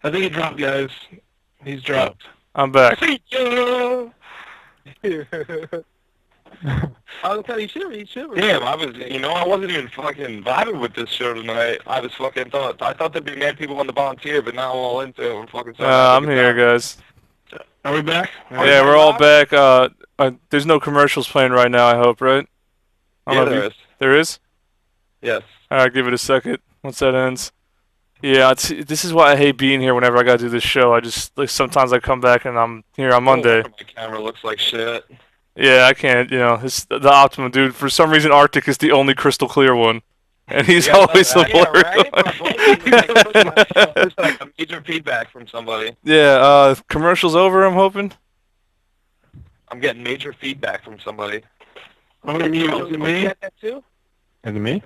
I think he dropped, guys. He's dropped. I'm back. I was telling you, he should. Damn, I wasn't even fucking vibing with this show tonight. I thought there'd be mad people on the volunteer, but now I'm all into it. I'm fucking sorry. I'm here, guys. Are we back? Yeah, we're all back. There's no commercials playing right now, I hope, right? Yeah, there is. There is? Yes. Alright, give it a second once that ends. Yeah, this is why I hate being here whenever I gotta do this show. Sometimes I come back and I'm here on Monday. My camera looks like shit. Yeah, I can't, it's the Optimum dude. For some reason, arCtyC is the only crystal clear one. And he's always the blurry. There's like a major feedback from somebody. Yeah, commercial's over, I'm hoping. I'm getting major feedback from somebody. Is it me? Get that too? Is it me?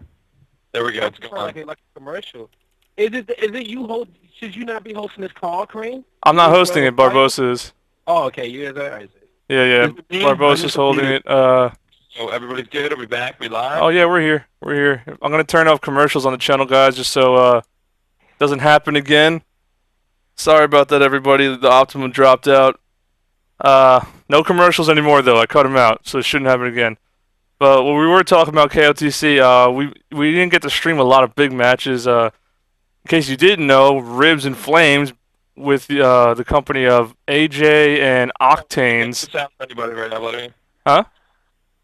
There we go. It's gone. Like a commercial. Is it you host? Should you not be hosting this call, CrReam? I'm not hosting it. Barbosa is. Oh, okay. You guys are. Yeah. Barbosa's holding it. So everybody's good? Are we back? We live? Oh yeah, we're here. We're here. I'm gonna turn off commercials on the channel, guys, just so doesn't happen again. Sorry about that, everybody. The Optimum dropped out. No commercials anymore, though. I cut them out, so it shouldn't happen again. But when we were talking about KOTC, we didn't get to stream a lot of big matches. In case you didn't know, Ribs and Flames with the company of AJ and Octanes. No sound for anybody right now, buddy. Huh?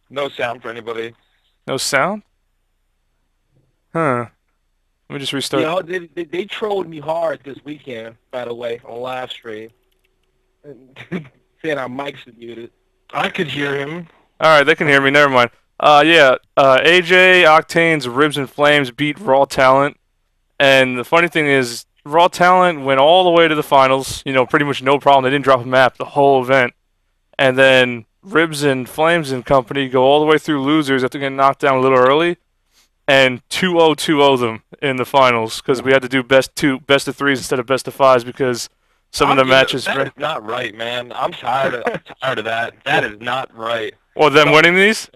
No sound for anybody. No sound? Huh. Let me just restart. They trolled me hard this weekend, by the way, on live stream. Saying our mics are muted. I could hear him. Alright, they can hear me. Never mind. AJ, Octanes, Ribs and Flames beat Raw Talent. And the funny thing is, Raw Talent went all the way to the finals. Pretty much no problem. They didn't drop a map the whole event. And then Ribs and Flames and company go all the way through losers after getting knocked down a little early. And 2-0-2-0 them in the finals. Because we had to do best of threes instead of best of fives because some of the matches... That is not right, man. I'm tired of that. That is not right. Well, them winning these?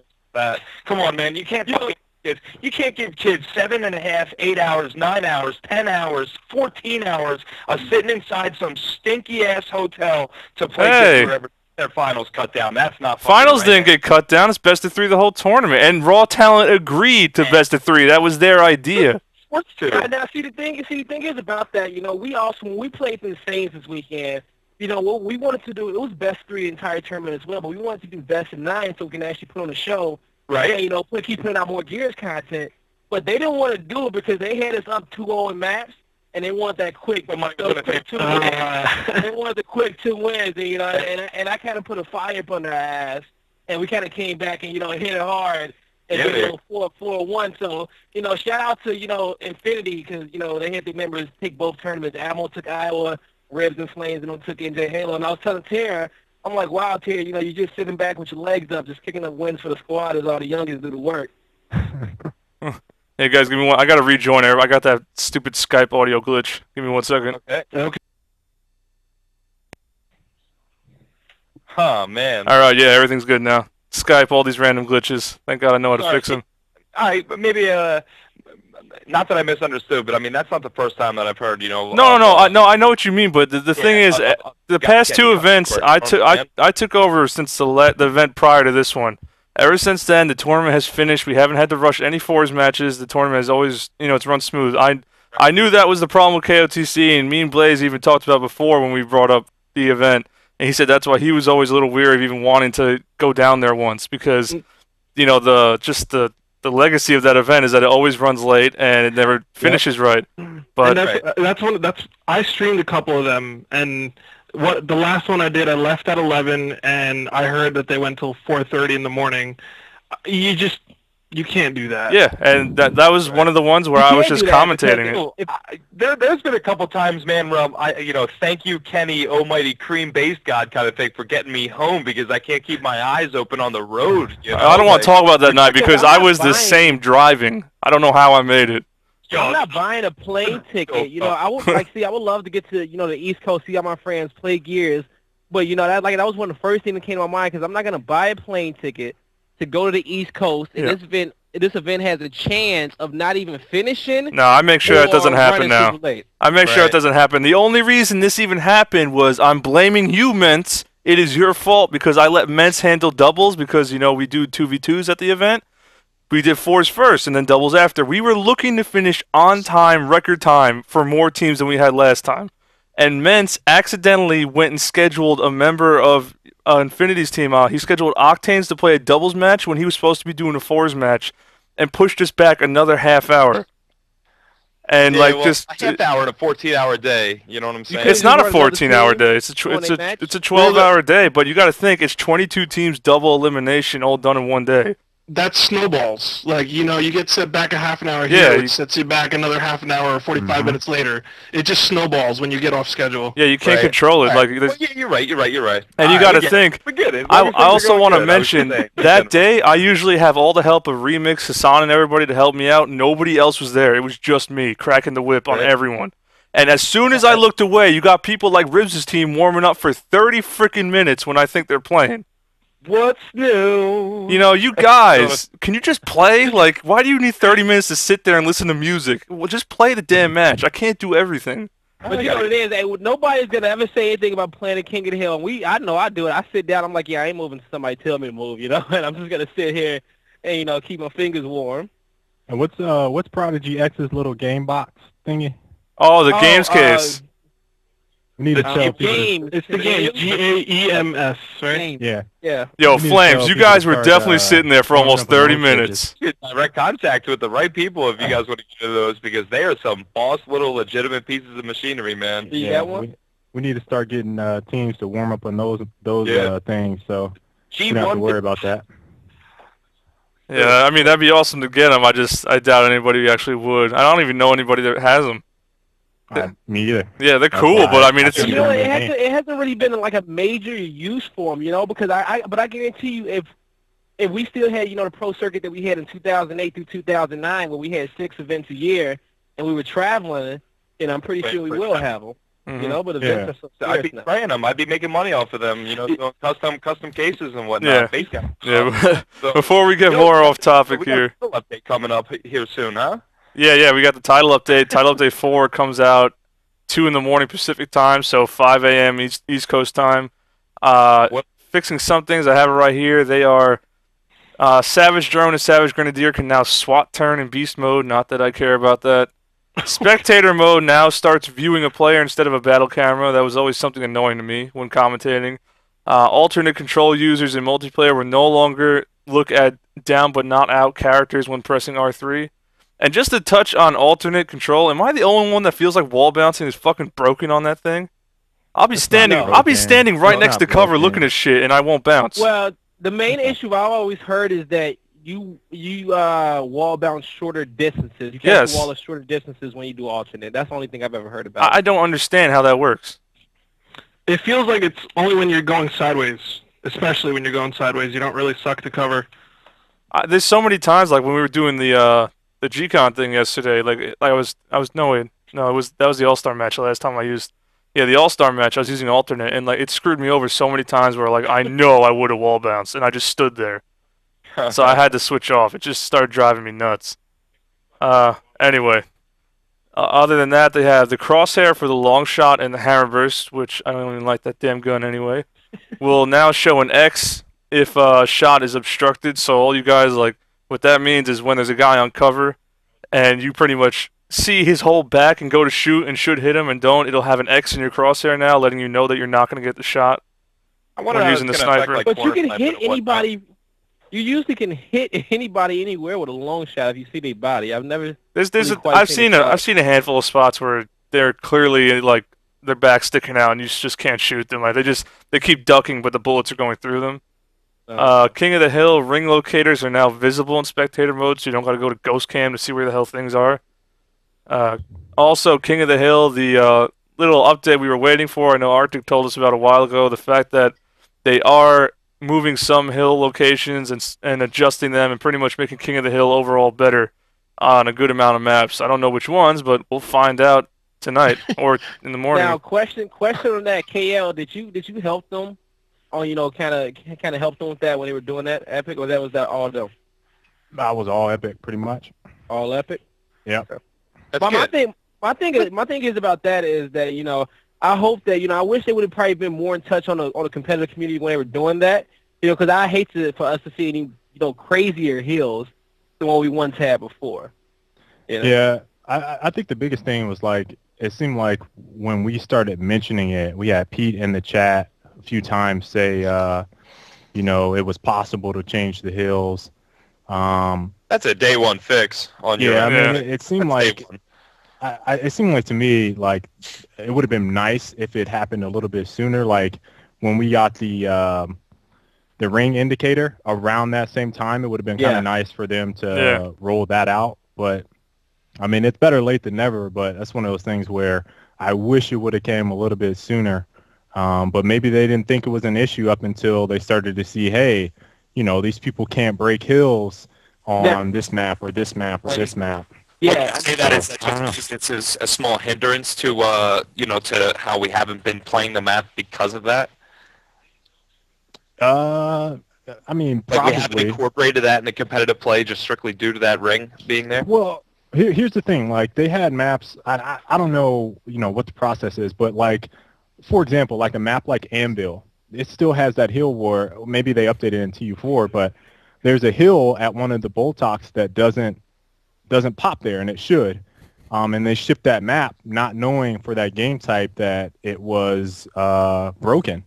Come on, man. You can't give kids 7.5, 8 hours, 9 hours, 10 hours, 14 hours of sitting inside some stinky ass hotel to play wherever their finals cut down. That's not finals didn't get cut down. It's best of three the whole tournament, and Raw Talent agreed to best of three. That was their idea. Sports too. Now, see the thing is about that. We also when we played the Saints this weekend. What we wanted to do, it was best three the entire tournament as well, but we wanted to do best of 9 so we can actually put on a show. Right. And, keep putting out more Gears content. But they didn't want to do it because they had us up 2-0 in maps, and they want that quick 2 wins. They wanted the quick 2 wins, and I kind of put a fire up on their ass, and we kind of came back and, hit it hard. And 4-1. So, shout out to, Infinity because, they had the members take both tournaments. Ammo took Iowa. Ribs and Flames, and took NJ Halo. And I was telling Tara, I'm like, wow, Tara, you're just sitting back with your legs up, just kicking up wins for the squad as all the youngest do the work. Hey, guys, give me one. I got to rejoin. I got that stupid Skype audio glitch. Give me 1 second. Okay. Huh, man. All right, yeah, everything's good now. Skype, all these random glitches. Thank God I know how to fix them. All right, but maybe, not that I misunderstood, but I mean that's not the first time that I've heard. No. I know what you mean, but the thing is, the past 2 events I took over since the event prior to this one. Ever since then, the tournament has finished. We haven't had to rush any fours matches. The tournament has always, it's run smooth. I knew that was the problem with KOTC, and me and Blaze even talked about before when we brought up the event, and he said that's why he was always a little weary of even wanting to go down there once because, the legacy of that event is that it always runs late and it never finishes right. But I streamed a couple of them, and the last one I did, I left at 11, and I heard that they went till 4:30 in the morning. You can't do that. Yeah, and that was one of the ones where I was just commentating it. There's been a couple times, man, where thank you, Kenny, almighty cream based god kind of thing for getting me home because I can't keep my eyes open on the road. I don't want to talk about that night because I was the same driving. I don't know how I made it. I'm not buying a plane ticket. I would I would love to get to the East Coast, see all my friends play Gears, but that was one of the first things that came to my mind because I'm not gonna buy a plane ticket to go to the East Coast, and this event this event has a chance of not even finishing. No, I make sure that doesn't or happen running now. super late. I make sure it Right. doesn't happen. The only reason this even happened was I'm blaming you, Ments. It is your fault because I let Ments handle doubles because, you know, we do 2v2s at the event. We did fours first and then doubles after. We were looking to finish on time, record time, for more teams than we had last time. And Ments accidentally went and scheduled a member of Infinity's team out. He scheduled Octanes to play a doubles match when he was supposed to be doing a fours match and pushed us back another half hour. And Yeah, like well, just a half hour in a 14-hour day. You know what I'm saying? it's couldn't not a just run another 14-hour team day. It's a doing a match? it's a 12-hour day, but you got to think it's 22 teams double elimination all done in one day. That's snowballs. Like, you know, you get set back a half an hour Yeah, here, you- it sets you back another half an hour or 45 minutes later. It just snowballs when you get off schedule. Yeah, you can't Right. control it. Like, Well, there's- yeah, you're right. and you got to think. We get it. I Everything's also going want to good. I was just mention saying. that day I usually have all the help of Remix, Hassan, and everybody to help me out. Nobody else was there. It was just me cracking the whip on Right. everyone. And as soon as I looked away, you got people like Ribs' team warming up for 30 freaking minutes when I think they're playing. What's new? You know, you guys, can you just play? Like, why do you need 30 minutes to sit there and listen to music? Well, just play the damn match. I can't do everything. But you know what it is? Hey, nobody's gonna ever say anything about playing King of the Hill. And I know I do it. I sit down. I'm like, yeah, I ain't moving. Somebody tell me to move, you know. And I'm just gonna sit here and keep my fingers warm. And what's Prodigy X's little game box thingy? Oh, the games case. We need to The tell people. Games. It's the game, Gaems, right? Games. Yeah. Yeah. Yo, we need to Flames, tell you people guys to were start, definitely sitting there for warming almost up on 30 those minutes. Get direct contact with the right people if you guys want to get into those because they are some boss little legitimate pieces of machinery, man. You got one? We need to start getting teams to warm up on those Yeah. things, so we G1 don't have to worry about that. Yeah, I mean, that'd be awesome to get them. I doubt anybody actually would. I don't even know anybody that has them. Me either. Yeah, they're That's cool, why but I mean, I it's think You know, Yeah. it hasn't really been like a major use for them, because but I guarantee you if we still had, the pro circuit that we had in 2008 through 2009 where we had 6 events a year and we were traveling, and I'm pretty sure we will have them, but events are so So I'd be scarce now. playing them. I'd be making money off of them, doing custom cases and Yeah. whatnot. Base camp. yeah. So- Before we get Yo, more off so topic we got here. a title update coming up here soon, huh? Yeah, we got the title update. Title update 4 comes out 2 in the morning Pacific time, so 5 a.m. East Coast time. What- Fixing some things. I have it right here. They are Savage Drone and Savage Grenadier can now SWAT turn in beast mode. Not that I care about that. Spectator mode now starts viewing a player instead of a battle camera. That was always something annoying to me when commentating. Alternate control users in multiplayer will no longer look at down but not out characters when pressing R3. And just to touch on alternate control, am I the only one that feels like wall bouncing is fucking broken on that thing? I'll be standing right It's next not to cover broken. looking at shit and I won't bounce. Well, the main issue I've always heard is that you wall bounce shorter distances. You can't Yes. wall at shorter distances when you do alternate. That's the only thing I've ever heard about. I don't understand how that works. It feels like it's only when you're going sideways, especially when you're going sideways. You don't really suck to cover. There's so many times like when we were doing the G-Con thing yesterday, that was the All-Star match the last time I used. Yeah, the All-Star match, I was using alternate, and it screwed me over so many times where I know I would have wall bounced, and I just stood there. So I had to switch off. It just started driving me nuts. Anyway, other than that, they have the crosshair for the long shot and the hammer burst, which I don't even like that damn gun anyway. Will now show an X if a shot is obstructed. So all you guys, what that means is when there's a guy on cover, and you pretty much see his whole back and go to shoot and should hit him and don't, it'll have an X in your crosshair now, letting you know that you're not going to get the shot. I wonder When how using it's the gonna affect, sniper. like, But you corner can sniper hit and whatnot. anybody. You usually can hit anybody anywhere with a long shot if you see their body. I've never. There's Really quite I've seen seen a a shot. I've seen a handful of spots where they're clearly their back sticking out and you just can't shoot them. They keep ducking, but the bullets are going through them. King of the Hill ring locators are now visible in spectator mode, so you don't got to go to ghost cam to see where the hell things are. Also, King of the Hill, the little update we were waiting for. I know arCtyC told us about a while ago. The fact that they are moving some hill locations and adjusting them and pretty much making King of the Hill overall better on a good amount of maps. I don't know which ones, but we'll find out tonight or in the morning. Now, question on that, KL. Did you help them? Or kind of help them with that when they were doing that Epic, or was that all them? I was all epic, pretty much. All epic. Yeah. That's But good. my thing is about that is that I hope that I wish they would have probably been more in touch on the competitive community when they were doing that. Because I hate for us to see any crazier hills than what we once had before. Yeah, I think the biggest thing was like it seemed like when we started mentioning it, we had Pete in the chat a few times say, it was possible to change the hills. That's a day one fix on your Yeah, I end. mean, it seemed That's day like one. it seemed like to me like it would have been nice if it happened a little bit sooner. Like when we got the ring indicator around that same time, it would have been kind Yeah. of nice for them to Yeah. roll that out. But I mean, it's better late than never. But that's one of those things where I wish it would have came a little bit sooner. But maybe they didn't think it was an issue up until they started to see, hey, these people can't break hills on this map or this map or this map. Yeah. Say that is I don't know. this is a small hindrance to to how we haven't been playing the map because of that. I mean, Like we haven't probably. incorporated that in the competitive play just strictly due to that ring being there. Well, here's the thing. Like they had maps. I don't know, what the process is, but like, for example, like a map like Anvil, it still has that hill where maybe they updated in TU4, but there's a hill at one of the Boltocs that doesn't pop there, and it should. And they shipped that map not knowing for that game type that it was broken.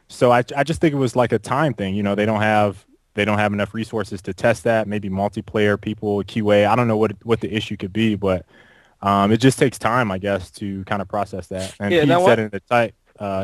So I just think it was like a time thing. They don't have enough resources to test that. Maybe multiplayer people, QA. I don't know what the issue could be, but it just takes time, I guess, to kind of process that. And Yeah, Pete that said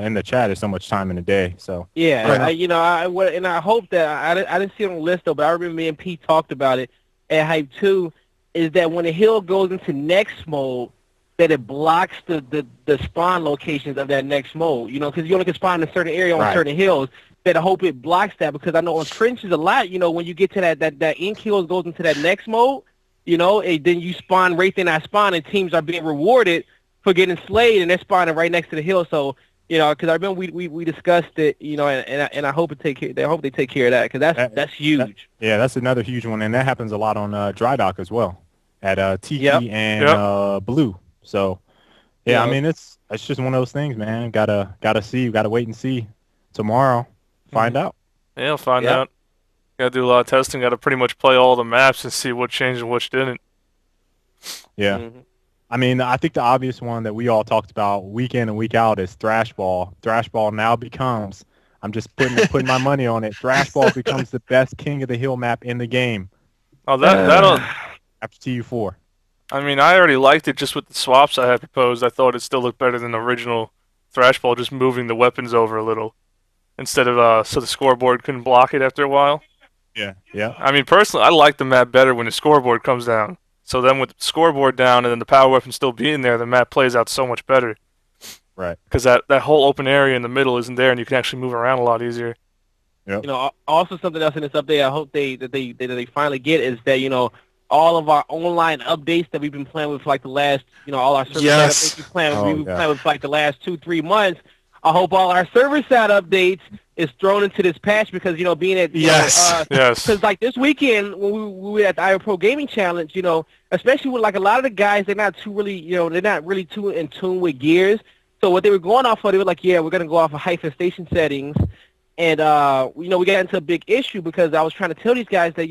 in the chat, there's so much time in a day. So Yeah, Right. I hope that I didn't see it on the list though, but I remember me and Pete talked about it at Hype 2, is that when the hill goes into next mode, that it blocks the spawn locations of that next mode, because you only can spawn in a certain area on Right. certain hills. That I hope it blocks that, because I know on trenches a lot, when you get to that ink hills goes into that next mode, then you spawn right there, I spawn, and teams are being rewarded for getting slayed, and they're spawning right next to the hill. So, because I remember we discussed it, and I hope they take care of that, because that's huge. yeah, that's another huge one, and that happens a lot on Dry Dock as well at Tiki Yep. and Blue. So yeah, I Yeah. mean it's just one of those things, man. Gotta see, gotta wait and see tomorrow. Find out. Yeah, I'll find Yeah. out. Gotta do a lot of testing. Gotta pretty much play all the maps and see what changed and which didn't. Yeah. Mhm. I mean, I think the obvious one that we all talked about week in and week out is Thrashball. Thrashball now becomes, I'm just putting my money on it. Thrashball becomes the best King of the Hill map in the game Oh, that'll. after TU4. I mean, I already liked it just with the swaps I had proposed. I thought it still looked better than the original Thrashball, just moving the weapons over a little instead of so the scoreboard couldn't block it after a while. Yeah. Yeah. I mean, personally, I like the map better when the scoreboard comes down. So then with the scoreboard down and then the power weapon still being there, the map plays out so much better. Right. Because that whole open area in the middle isn't there, and you can actually move around a lot easier. Also something else in this update I hope they finally get is that, all of our online updates that we've been playing with for like the last, all our server Yes. side updates we've Oh, been yeah. playing with for like the last 2-3 months. I hope all our server side updates is thrown into this patch because, being at, Yes. Yes. because like this weekend when we were at the Iowa Pro Gaming Challenge, especially with like a lot of the guys, they're not really too in tune with gears. So what they were going off of, they were like, yeah, we're gonna go off of hyphen settings, and we got into a big issue because I was trying to tell these guys that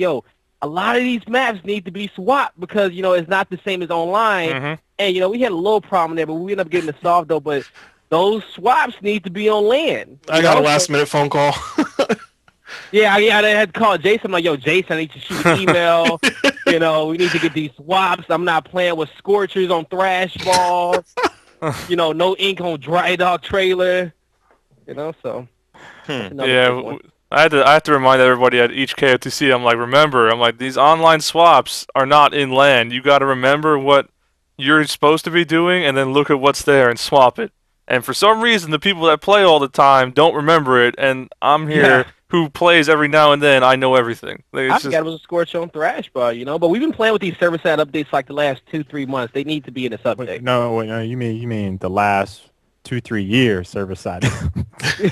a lot of these maps need to be swapped because it's not the same as online, Mhm. and we had a little problem there, but we ended up getting it solved though. But those swaps need to be on land. I got a last minute phone call. Yeah, I had to call Jason. I'm like, yo, Jason, I need to shoot an email. We need to get these swaps. I'm not playing with Scorchers on Thrashball. No ink on Dry Dog Trailer. So. that's another Yeah, big one. I have to remind everybody at each KOTC. I'm like, these online swaps are not in LAN. You got to remember what you're supposed to be doing, and then look at what's there and swap it. And for some reason, the people that play all the time don't remember it, and I'm here who plays every now and then. I know everything. Like, I it's forgot it was a Scorcher on Thrashball, but we've been playing with these server side updates like the last 2-3 months. They need to be in this update. No, you mean the last 2-3 years server side.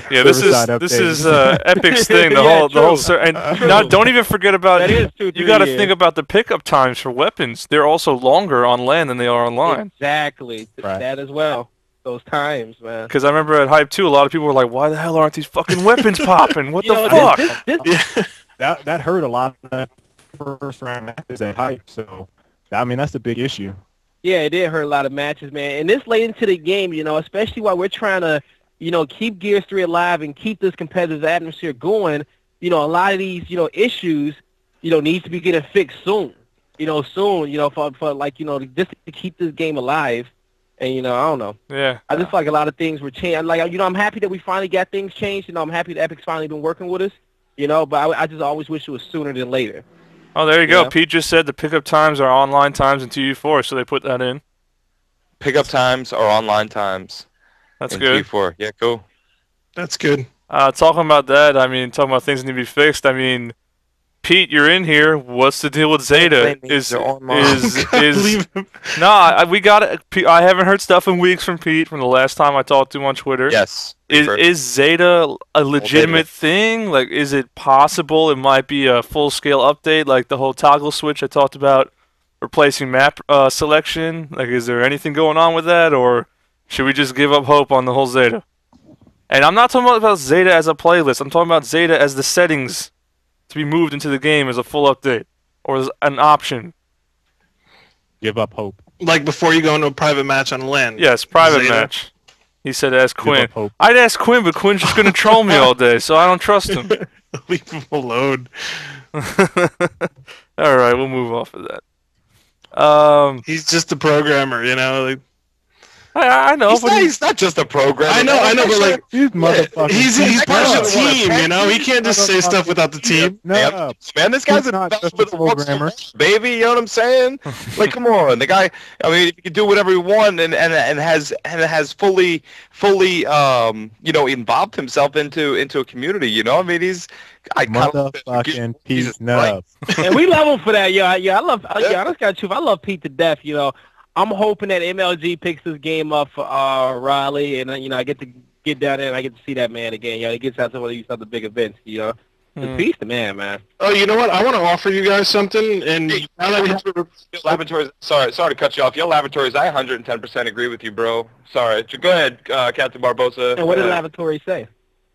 Yeah, this is Epic's thing. The whole and don't even forget about That is 2-3 you got to years. think about the pickup times for weapons. They're also longer on LAN than they are online. Exactly. Right. That as well. Those times, man. Because I remember at Hype 2, a lot of people were like, "Why the hell aren't these fucking weapons popping? What the You know, fuck?" this- That hurt a lot of first round matches at Hype. So I mean that's a big issue. Yeah, it did hurt a lot of matches, man. And this late into the game, especially while we're trying to, keep Gears 3 alive and keep this competitive atmosphere going, a lot of these, issues, needs to be getting fixed soon. For like, just to keep this game alive. And, I don't know. Yeah. I just feel like a lot of things were changed. Like, I'm happy that we finally got things changed. I'm happy that Epic's finally been working with us, but I just always wish it was sooner than later. Oh, there you go. Yeah. Pete just said the pickup times are online times in TU4, so they put that in. Pickup times are online times. That's in good. Q4. Yeah, cool. That's good. Talking about that, I mean, talking about things that need to be fixed. I mean, Pete, you're in here. What's the deal with Zeta? Leave him. No, we got it. I haven't heard stuff in weeks from Pete from the last time I talked to him on Twitter. Yes. Is Zeta a legitimate thing? Like, is it possible it might be a full-scale update, like the whole toggle switch I talked about, replacing map selection? Like, is there anything going on with that, or should we just give up hope on the whole Zeta? And I'm not talking about Zeta as a playlist. I'm talking about Zeta as the settings to be moved into the game as a full update, or as an option. Give up hope. Like before you go into a private match on LAN. Yes, private Zeta. match. He said ask Give Quinn. up hope. I'd ask Quinn, but Quinn's just going to troll me all day, so I don't trust him. Leave him alone. Alright, we'll move off of that. He's just a programmer, Like, I know, but He's not just a programmer. I know, but like, These motherfuckers. he's part of the No. team, He can't just say stuff without the team. No. Man, this guy's He's not a just a programmer. baby. You know what I'm saying? Like, come on, the guy. I mean, he can do whatever he wants, and has fully involved himself into a community. I mean, he's Motherfucking Pete Nub. And we love him for that, I just got truth. I love Pete to death, I'm hoping that MLG picks this game up for Raleigh, and I get to get down there and I get to see that man again. He gets out to one of these other big events. Peace the man. Oh, you know what? I want to offer you guys something, and now that we have Laboratories. Sorry to cut you off. Your laboratories. I 110% agree with you, bro. Sorry. Go ahead, CaptnBarbosa. And what did Lavatory say?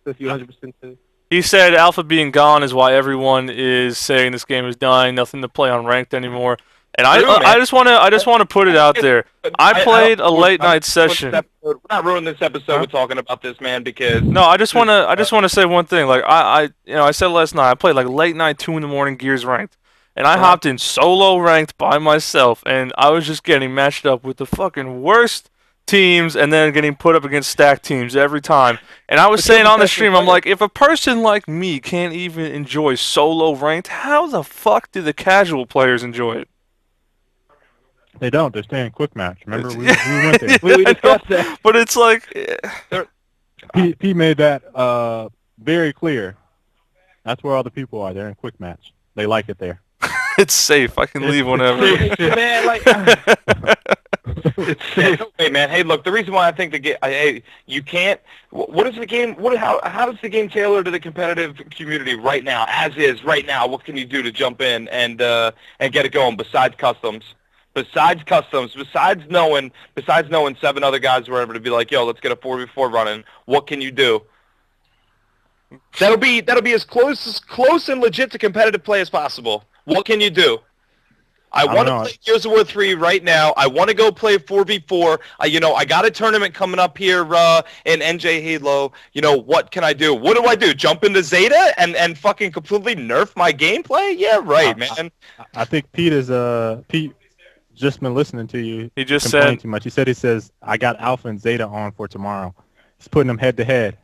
If you 100%. he said Alpha being gone is why everyone is saying this game is dying, nothing to play on ranked anymore. And I just want to put it out there. I played a late night session. We're not ruining this episode with talking about this, man, because No, I just want to say one thing. Like I said last night, I played like late night 2 a.m. Gears ranked, and I hopped in solo ranked by myself, and I was just getting matched up with the fucking worst teams, and then getting put up against stacked teams every time. And I was saying on the stream, I'm like, if a person like me can't even enjoy solo ranked, how the fuck do the casual players enjoy it? They don't. They're staying quick match. Remember, we went there. We discussed that. But it's like, Pete made that very clear. That's where all the people are. They're in quick match. They like it there. it's safe. I can leave whenever. Man, like, it's safe. Hey man, hey look, the reason why I think the game, you can't. What is the game? How does the game tailor to the competitive community right now? As is right now, what can you do to jump in and get it going besides customs? Besides knowing 7 other guys were able to be like, yo, let's get a 4v4 running. What can you do? That'll be as close and legit to competitive play as possible. What can you do? I want to play Gears of War 3 right now. I want to go play 4v4. I got a tournament coming up here in NJ Halo. What can I do? What do I do? Jump into Zeta and fucking completely nerf my gameplay? Yeah, right, man. I think Pete just been listening to you. He just complaining said too much. He says I got Alpha and Zeta on for tomorrow. He's putting them head to head.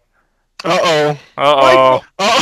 Uh-oh. What's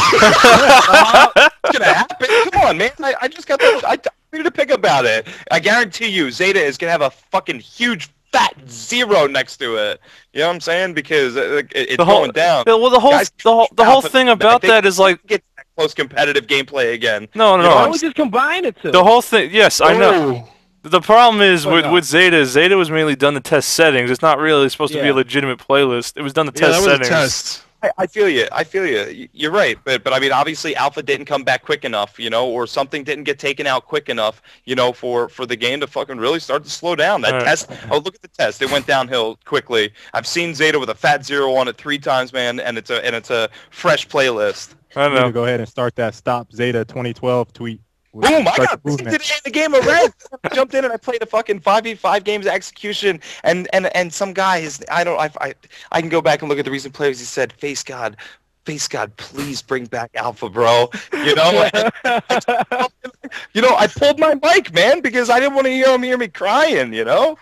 gonna happen? Come on, man. I just got that. I need to pick about it. I guarantee you, Zeta is gonna have a fucking huge fat 0 next to it. You know what I'm saying? Because it's going down. Well, the whole thing about that is like get close competitive gameplay again. No. why don't we just combine it two? The whole thing. Yes, I know. The problem is But with Zeta. Zeta was mainly done to test settings. It's not really supposed to be a legitimate playlist. It was done to Yeah, test that was settings. a test. I feel you. I feel you. You're right, but I mean, obviously, Alpha didn't come back quick enough, you know, or something didn't get taken out quick enough, you know, for the game to fucking really start to slow down. That test. Oh, look at the test. It went downhill quickly. I've seen Zeta with a fat 0 on it 3 times, man, and it's a fresh playlist. I You need know. to go ahead and start that Stop Zeta 2012 tweet. Boom! I Start got the movement. today in the game of Red. I jumped in and I played a fucking 5v5 games of execution, and some guy I can go back and look at the recent players. He said, "Face God, please bring back Alpha, bro." You know, I pulled my mic, man, because I didn't want to hear me crying. You know.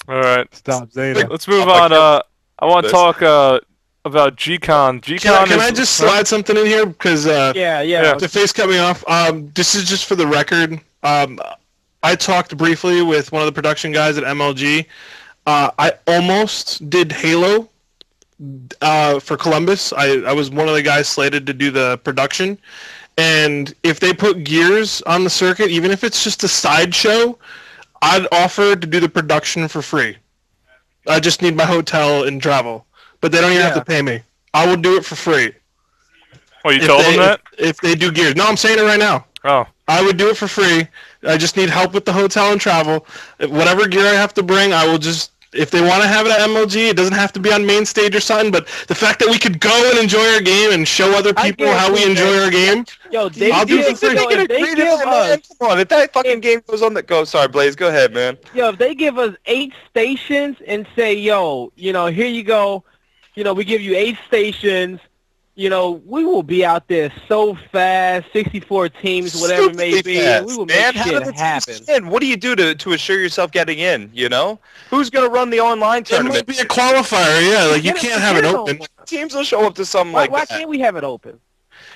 All right. Stop Zeta. Let's move on. I want to talk about G-Con. G-Con Can I just slide something in here? Because Yeah. the face cut me off. This is just for the record. I talked briefly with one of the production guys at MLG. I almost did Halo for Columbus. I was one of the guys slated to do the production. And if they put Gears on the circuit, even if it's just a sideshow, I'd offer to do the production for free. I just need my hotel and travel. But they don't even have to pay me. I will do it for free. Oh, you told them that? If they do Gears. No, I'm saying it right now. Oh. I would do it for free. I just need help with the hotel and travel. Whatever gear I have to bring, I will just... If they want to have it at MLG, it doesn't have to be on main stage or something, but the fact that we could go and enjoy our game and show other people how we enjoy our game, Yo, I'll do it for free. Come on, if that fucking game goes on, sorry, Blaze, go ahead, man. Yo, if they give us 8 stations and say, yo, here you go, we give you 8 stations, we will be out there so fast, 64 teams, whatever it may be. Fast, We will man. make shit happen. And what do you do to assure yourself getting in, Who's going to run the online There tournament? might be a qualifier, yeah. Like, you can't have it open. Teams will show up to something Why like that. can't we have it open?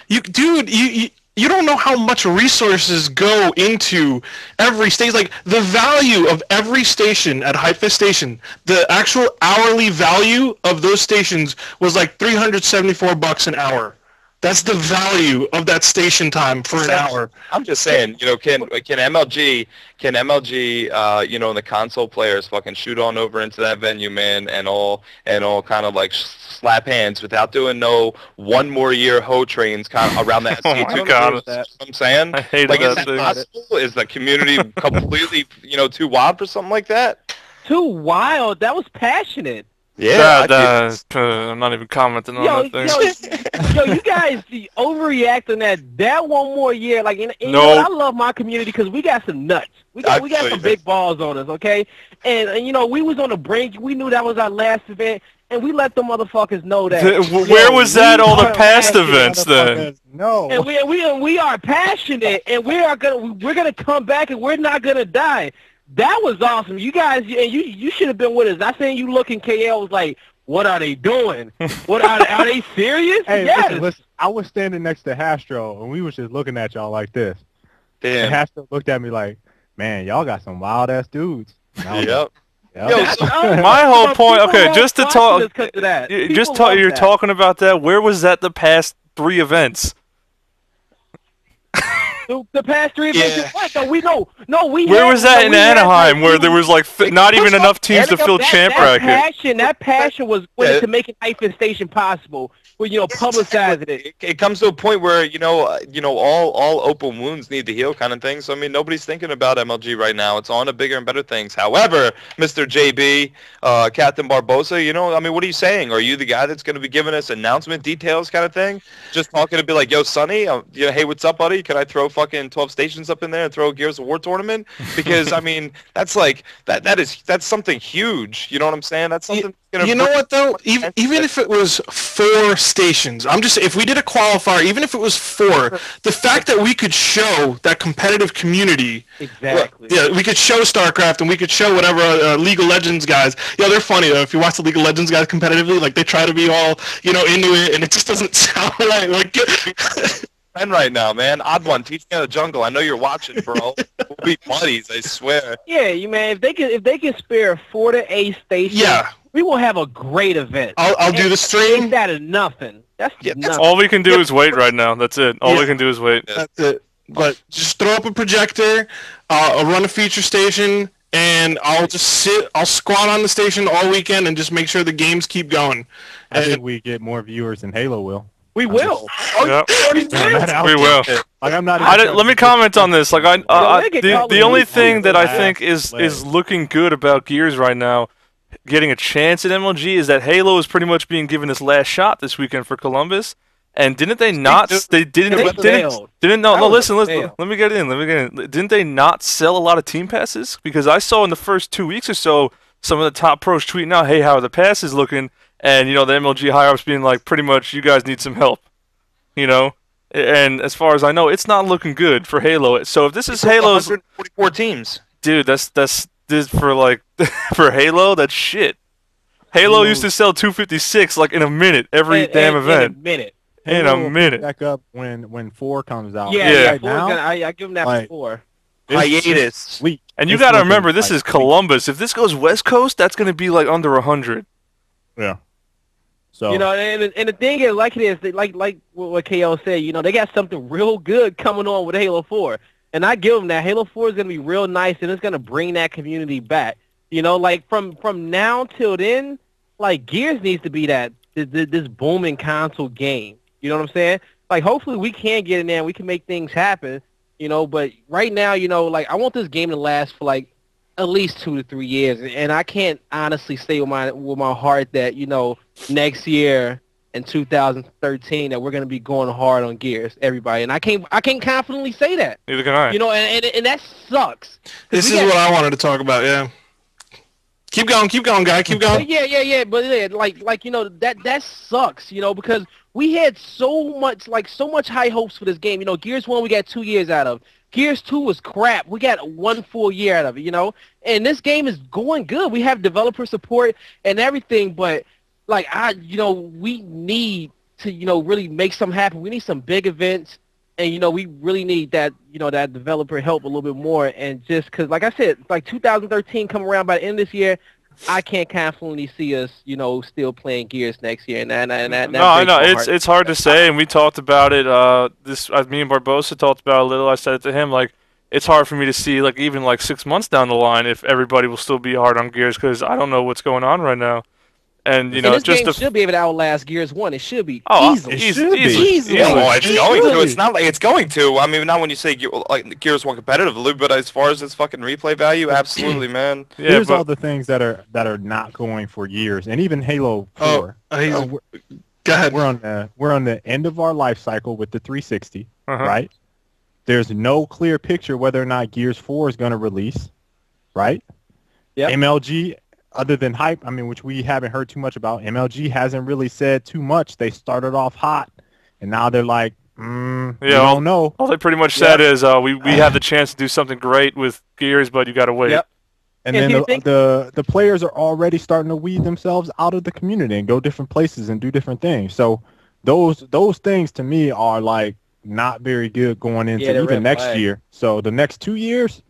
You don't know how much resources go into every stage. Like, the value of every station at Hypefest Station, the actual hourly value of those stations was like $374 an hour. That's the value of that station time for an hour. I'm just saying, can MLG, in the console players fucking shoot on over into that venue, man, and all kind of like slap hands without doing no one more year hoe trains kind of around that. Oh my God. You know what I'm saying? I hated like, that is that thing. possible? Is the community completely, too wild for something like that? Too wild. That was passionate. Yeah. I'm not even commenting on that thing. Yo, you guys overreact on that. That one more year, like, and No. I love my community because we got some nuts. We got some big balls on us, okay? And we was on the brink. We knew that was our last event, and we let the motherfuckers know that. Where was that all the past events then? No. And we are passionate, and we're gonna come back, and we're not gonna die. That was awesome. You guys, and you should have been with us. I seen you looking. KL was like, "What are they doing? What are they serious?" Hey, yes. listen, I was standing next to Hastro, and we was just looking at y'all like this. Damn. And Hastro looked at me like, man, y'all got some wild-ass dudes. And I was Yep. like, Yo, yep. My whole point, okay, just to talk, You're talking about that. Where was that the past 3 events? The past 3 events. Yeah. Is what, though? We know. No, we. Where had- was that no, in we had, Anaheim, like, where there was like not even enough teams to fill champ bracket? That passion was to make an infestation possible. Where publicizing it. It comes to a point where all open wounds need to heal, kind of thing. So I mean, nobody's thinking about MLG right now. It's on to bigger and better things. However, Mr. JB, CaptnBarbosa, I mean, what are you saying? Are you the guy that's going to be giving us announcement details, kind of thing? Just talking to be like, yo, Sonny, hey, what's up, buddy? Can I throw fucking 12 stations up in there and throw a Gears of War tournament? Because I mean, that's like that's something huge. You know what I'm saying? That's something. You know what though? Even if it was 4 stations, if we did a qualifier, even if it was 4, the fact that we could show that competitive community, Exactly. yeah, we could show StarCraft and we could show whatever League of Legends guys. Yeah, they're funny though. If you watch the League of Legends guys competitively, like they try to be all into it, and it just doesn't sound like. And right now, man, Odd One, teach me how to jungle. I know you're watching, bro. We'll be buddies, I swear. Yeah, man. If they can spare 4 to 8 stations, Yeah. we will have a great event. I'll do the stream. Ain't that nothing? That's nothing. All we can do is wait right now. That's it. All we can do is wait. That's it. But just throw up a projector, I'll run a feature station, and I'll just I'll squat on the station all weekend and just make sure the games keep going. I think we get more viewers than Halo will. We will. Yep. We will. Like, I'm not let me comment on this. Like, the only thing that I think Last leg. is looking good about Gears right now, getting a chance at MLG, is that Halo is pretty much being given its last shot this weekend for Columbus. And didn't they not? They didn't. No. Listen. Let me get in. Didn't they not sell a lot of team passes? Because I saw in the first 2 weeks or so, some of the top pros tweeting out, "Hey, how are the passes looking?" And the MLG higher ups being like, "Pretty much, you guys need some help." And as far as I know, it's not looking good for Halo. So if this is Halo's 144 teams, dude, that's for like for Halo. That's shit. Halo used to sell 256 like in a minute every damn event. In a minute. Back up when 4 comes out. Yeah. Right now, I give them that like, for 4. hiatus. Sweet. And you got to remember, this is Columbus. If this goes West Coast, that's going to be like under 100. Yeah. So And the thing is, like it is, like what KO said, they got something real good coming on with Halo 4, and I give them that. Halo 4 is gonna be real nice, and it's gonna bring that community back. Like from now till then, like Gears needs to be this booming console game. You know what I'm saying? Like hopefully we can get in there and we can make things happen. But right now, like I want this game to last for like at least 2 to 3 years, and I can't honestly say with my heart that next year in 2013 that we're gonna be going hard on Gears, everybody, and I can't confidently say that. Neither can I. And that sucks. This is what I wanted to talk about. Yeah. Keep going, guy. Keep going. Yeah. But that sucks. Because we had so much high hopes for this game. Gears 1 we got 2 years out of. Gears 2 was crap. We got 1 full year out of it, And this game is going good. We have developer support and everything, but we need to, really make something happen. We need some big events, and, we really need that, that developer help a little bit more. And just because, like I said, like 2013 come around by the end of this year, I can't confidently see us, still playing Gears next year. And that no, it's hard to say, and we talked about it. Me and Barbosa talked about it a little. I said it to him, like, it's hard for me to see, like, even like 6 months down the line, if everybody will still be hard on Gears, because I don't know what's going on right now. And this game should be able to outlast Gears 1. It should be easily. Easily. Oh, it's going to. It's not like it's going to. I mean, not when you say like Gears 1 competitively, but as far as its fucking replay value, absolutely, man. Yeah, here's all the things that are not going for years, and even Halo 4. Go ahead. We're on the end of our life cycle with the 360, right? There's no clear picture whether or not Gears 4 is going to release, right? Yeah. MLG. Other than hype, which we haven't heard too much about, MLG hasn't really said too much. They started off hot, and now they're like, we don't know. All they pretty much said is, we have the chance to do something great with Gears, but you got to wait. Yep. And then the players are already starting to weed themselves out of the community and go different places and do different things. So those things to me are like not very good going into even next year. So the next 2 years,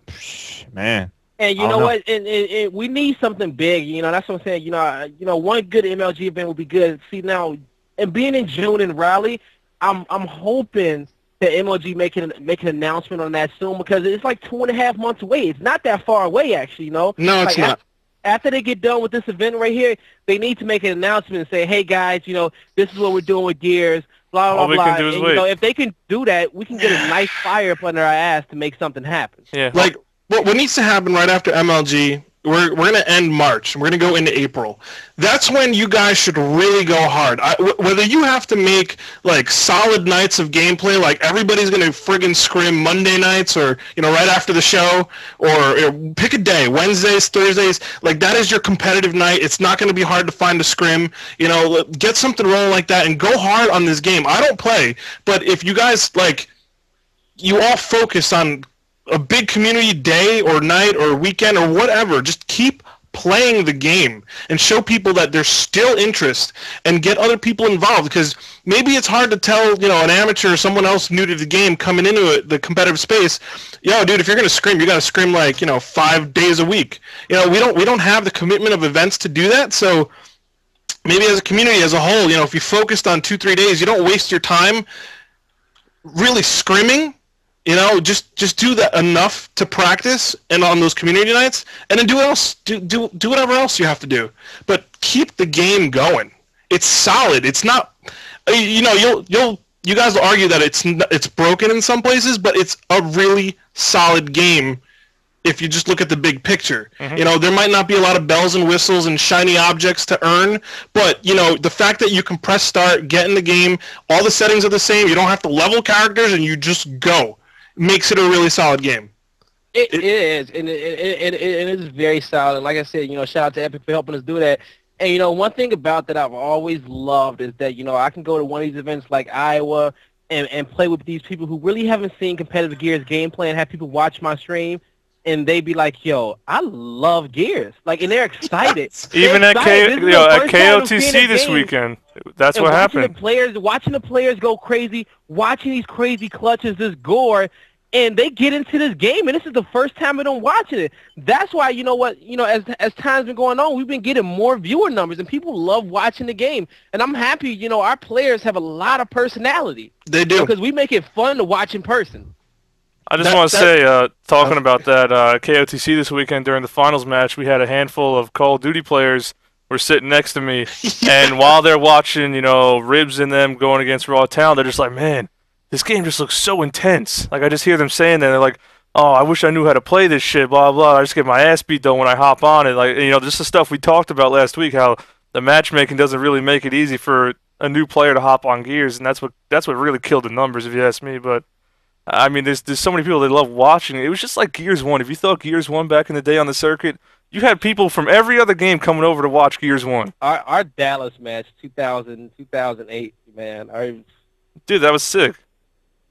man. And you know what? And we need something big. That's what I'm saying. One good MLG event would be good. See now, and being in June in Raleigh, I'm hoping that MLG make an announcement on that soon, because it's like 2.5 months away. It's not that far away, actually. No, it's not. After they get done with this event right here, they need to make an announcement and say, "Hey guys, this is what we're doing with Gears." Blah blah blah. And, if they can do that, we can get a nice fire up under our ass to make something happen. Yeah. Like. What needs to happen right after MLG, we're going to end March. We're going to go into April. That's when you guys should really go hard. Whether you have to make, like, solid nights of gameplay, like everybody's going to friggin' scrim Monday nights or, right after the show, or pick a day, Wednesdays, Thursdays. Like, that is your competitive night. It's not going to be hard to find a scrim. Get something rolling like that and go hard on this game. I don't play, but if you guys, like, you all focus on a big community day or night or weekend or whatever, just keep playing the game and show people that there's still interest and get other people involved, because maybe it's hard to tell, an amateur or someone else new to the game coming into the competitive space, dude, if you're going to scrim, you got to scrim like, 5 days a week. We don't have the commitment of events to do that. So maybe as a community as a whole, if you focused on 2-3 days, you don't waste your time really scrimming. You know, just do that enough to practice and on those community nights, and then do whatever else you have to do. But keep the game going. It's solid. It's not. You know, you guys will argue that it's broken in some places, but it's a really solid game. If you just look at the big picture, you know, there might not be a lot of bells and whistles and shiny objects to earn, but, you know, the fact that you can press start, get in the game, all the settings are the same, you don't have to level characters, and you just go, makes it a really solid game. It is, and it is very solid. Like I said, you know, shout out to Epic for helping us do that. And, you know, one thing about that I've always loved is that, you know, I can go to one of these events like Iowa and play with these people who really haven't seen competitive Gears gameplay and have people watch my stream. And they be like, "Yo, I love Gears," like, and they're excited. Even at KOTC this weekend, that's what happened. Watching the players go crazy, watching these crazy clutches, this gore, and they get into this game, and this is the first time of them watching it. That's why, you know what, you know, as time's been going on, we've been getting more viewer numbers, and people love watching the game. And I'm happy, you know, our players have a lot of personality. They do, because we make it fun to watch in person. I just want to say, talking about that KOTC this weekend during the finals match, we had a handful of Call of Duty players were sitting next to me, and while they're watching, you know, Ribs and them going against Raw Talent, they're just like, man, this game just looks so intense. Like, I just hear them saying that, they're like, oh, I wish I knew how to play this shit, blah, blah. I just get my ass beat, though, when I hop on it. Like, you know, just the stuff we talked about last week, how the matchmaking doesn't really make it easy for a new player to hop on Gears, and that's what really killed the numbers, if you ask me, but... I mean, there's so many people that love watching it. It was just like Gears 1. If you thought Gears 1 back in the day on the circuit, you had people from every other game coming over to watch Gears 1. Our Dallas match, 2008, man. Dude, that was sick.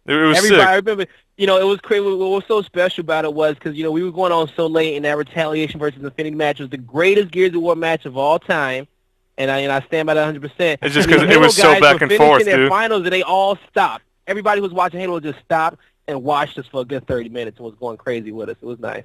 It was everybody, sick. I remember, you know, it was crazy. What was so special about it was because, you know, we were going on so late, and that Retaliation versus Infinity match was the greatest Gears of War match of all time. And I stand by that 100%. It's just because it was so back and forth, dude. Their finals, and they all stopped. Everybody who was watching Halo just stopped and watched us for a good 30 minutes and was going crazy with us. It was nice.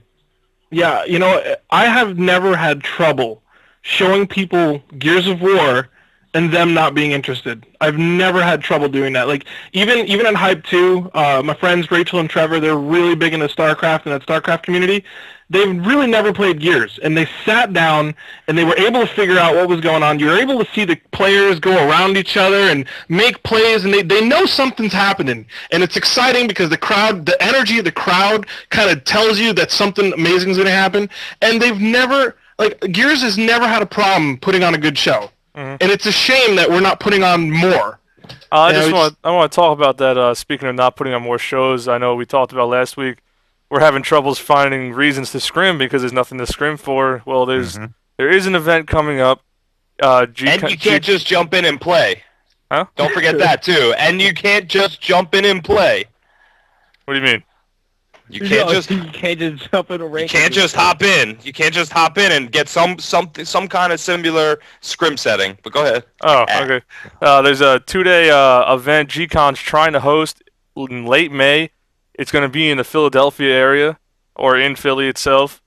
Yeah, you know, I have never had trouble showing people Gears of War and them not being interested. I've never had trouble doing that. Like, even at Hype 2, my friends Rachel and Trevor, they're really big into StarCraft and that StarCraft community. They've really never played Gears, and they sat down and they were able to figure out what was going on. You were able to see the players go around each other and make plays, and they know something's happening. And it's exciting because the energy of the crowd kind of tells you that something amazing is going to happen. And they've never, like, Gears has never had a problem putting on a good show. And it's a shame that we're not putting on more. I want to talk about that. Speaking of not putting on more shows, I know we talked about last week. We're having troubles finding reasons to scrim because there's nothing to scrim for. Well, there is an event coming up. And you can't just jump in and play. Huh? Don't forget that too. And you can't just jump in and play. What do you mean? You can't just jump in a ring. You can't just hop in. You can't just hop in and get some kind of similar scrim setting. But go ahead. Oh, okay. There's a 2-day event G-Con's trying to host in late May. It's going to be in the Philadelphia area or in Philly itself.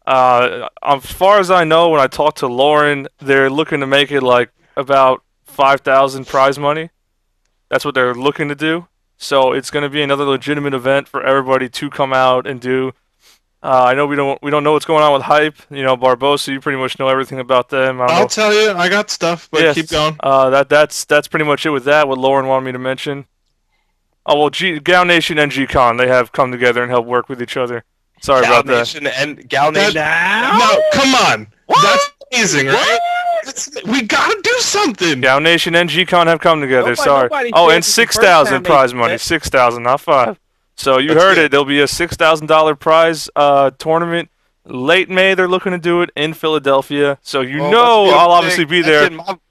As far as I know, when I talked to Lauren, they're looking to make it like about 5,000 prize money. That's what they're looking to do. So it's going to be another legitimate event for everybody to come out and do. I know we don't know what's going on with Hype. You know, Barbosa, you pretty much know everything about them. I'll tell you, I got stuff, but keep going. That's pretty much it with that. What Lauren wanted me to mention. Oh well, Gal Nation and G-Con, they have come together and helped work with each other. Sorry about that. Gal Nation and Gal Nation. No, come on. What? That's amazing, right? We gotta do something. Gal Nation and G-Con have come together. Sorry. Oh, and 6,000 prize money. 6,000, not 5. So you heard it. There'll be a $6,000 prize tournament. Late May, they're looking to do it in Philadelphia. So I'll obviously be there.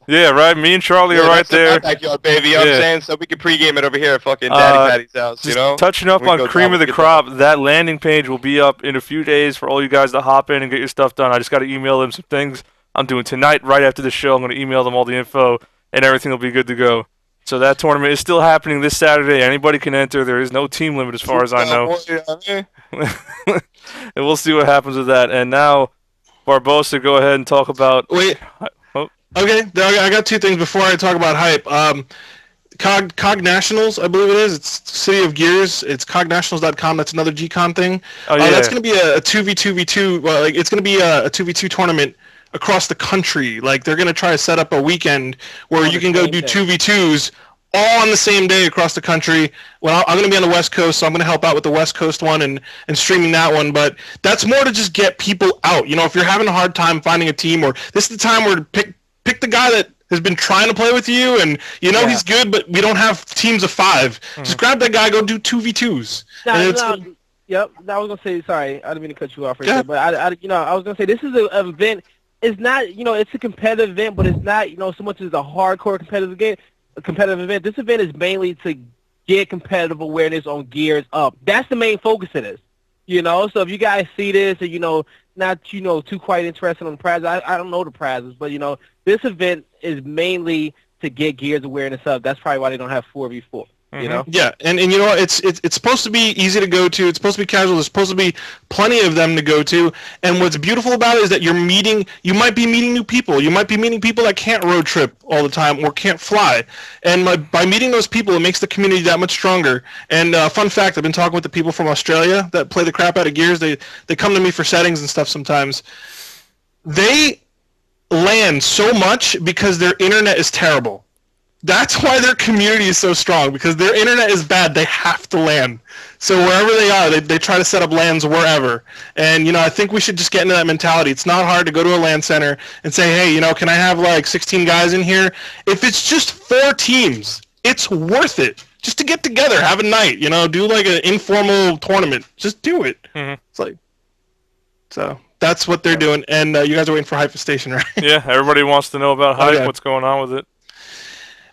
Yeah, right. Me and Charlie are right there. Backyard, baby. You know what I'm saying? So we can pregame it over here at fucking Daddy Patty's house. You know. Touching up on Cream of the Crop, that landing page will be up in a few days for all you guys to hop in and get your stuff done. I just got to email them some things I'm doing tonight. Right after the show, I'm going to email them all the info, and everything will be good to go. So that tournament is still happening this Saturday. Anybody can enter. There is no team limit as far as I know. And we'll see what happens with that. And now, Barbosa, go ahead and talk about... Wait. Okay, I got two things before I talk about Hype. Cog Nationals, I believe it is. It's City of Gears. It's cognationals.com. That's another G-Con thing. Oh yeah. That's going to be a 2v2v2. Well, like it's going to be a 2v2 tournament across the country. Like they're going to try to set up a weekend where you can go do 2v2s all on the same day across the country. Well, I'm going to be on the West Coast, so I'm going to help out with the West Coast one and streaming that one. But that's more to just get people out. You know, if you're having a hard time finding a team, or this is the time where to pick the guy that has been trying to play with you, and you know he's good, but we don't have teams of 5. Just grab that guy, go do 2v2s. Yep. I was gonna say, sorry, I didn't mean to cut you off right there, but I was gonna say this is an event. It's not, it's a competitive event, but it's not, so much as a hardcore competitive event. This event is mainly to get competitive awareness on Gears up. That's the main focus of this. So if you guys see this and not too quite interested on the prizes, I don't know the prizes, but this event is mainly to get Gears awareness up. That's probably why they don't have 4v4. Yeah, and you know what? It's supposed to be easy to go to. It's supposed to be casual. There's supposed to be plenty of them to go to. And what's beautiful about it is that you might be meeting new people. You might be meeting people that can't road trip all the time or can't fly. And by meeting those people, it makes the community that much stronger. And fun fact, I've been talking with the people from Australia that play the crap out of Gears. They come to me for settings and stuff sometimes. They land so much because their internet is terrible. That's why their community is so strong, because their internet is bad. They have to LAN. So wherever they are, they try to set up LANs wherever. And, I think we should just get into that mentality. It's not hard to go to a LAN center and say, hey, can I have like 16 guys in here? If it's just 4 teams, it's worth it. Just to get together, have a night, do like an informal tournament. Just do it. Mm-hmm. It's like, so that's what they're doing. And you guys are waiting for Hypestation, right? Yeah, everybody wants to know about Hype, what's going on with it.